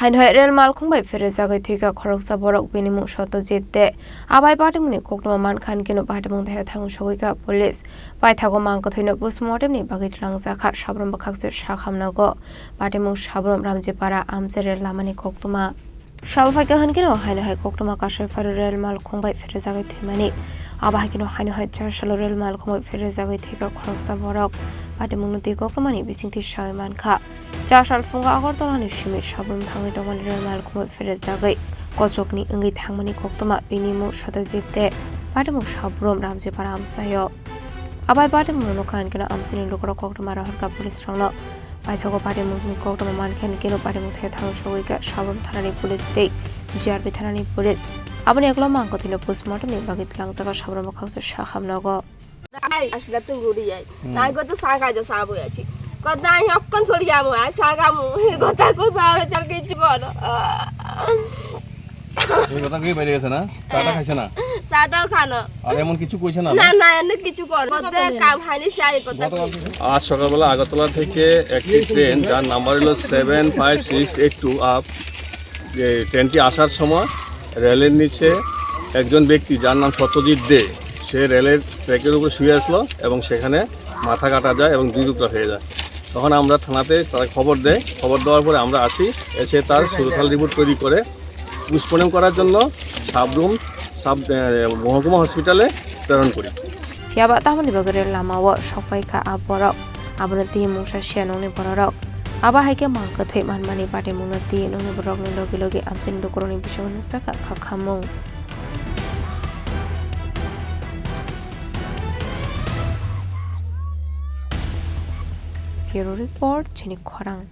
Haino rel Malkhng bai Pherejagwi Thwikha Khoroksa Borok Bini Mung Satyajit Abohai Patimung Koktwma Mankha Patimung Thaio Thangwi Sogwikha Police Paithago Mankkwthwino Post-Mortemni Bagwi Twlangjakha Sabroom Bwkhaste Sakham Nogo Patimung Sabroom Ramjipara Amchai Lama Koktwma Salfaika Hunkhe Haino Koktwma Kasai rel Malkhng bai Pherejagwi Thwikha Abohai Haino Charshal rel Malkhng bai Pherejagwi Thwikha Khoroksa Borok Patimung Koktwmani bisingti shawi Mankha Charshal funga Agortolani shimi Sabroom Thangwi Tongmani rel Malkhng bai Pherejagwi Kosokni Ungi Thangmani Koktwma Bini Mung Satyajit Patimung Sabroom Ramjipara Amchai Abohai Patimung Nokan Amchai Lokoro Koktwma Rahorka Police Rangno Paithago Patimung Koktwma Mankha Patimung Thaio Thangwi Sogwikha Sabroom Thanani Police Day GRB Thanani Police Aboni Eklo Mangkwthwino Post-Mortemni Bagwi Twlangjakha Sabroom Bwkhaste Sakham Nogo Asla tungguri ai. Nai ko to saga jo sabo ya chi. Ko dai hokkan choriya mo ai saga mo gota ko baare chal ke chi ko no. এই কথা কি বাইরে গেছে না চাটা খাইছে না চাটাও খানো আর এমন কিছু কইছে না না না এনে কিছু কর মধ্যে কাম হানি চাই কথা আজ সকালবেলা আগরতলা থেকে একটি ট্রেন যার নাম্বার হলো 75682 আপ যে ট্রেনটি আসার সময় রেলের নিচে একজন ব্যক্তি যার নাম সত্যজিৎ দে সে রেলের ট্র্যাকের উপর শুয়ে আসলো এবং সেখানে মাথা কাটা যায় এবং দুই টুকরা হয়ে যায় তখন আমরা থানাতে তারা খবর দেয় খবর দেওয়ার পরে আমরা আসি এসে তার সুরতাল রিপোর্ট তৈরি করে পোস্টমর্টেম করার জন্য সাবরুম মহকুমা হসপিটালে প্রেরণ করি Fiaba tahun dibagari Lama wa Sogwikha Borok abonati mungsa sianongni borok Abohai ke Mangkwthwino manmani Patimung ti nongni borok ni logi amsin dokoroni bisau nuksaka Sakham Bureau Report Chini Khorang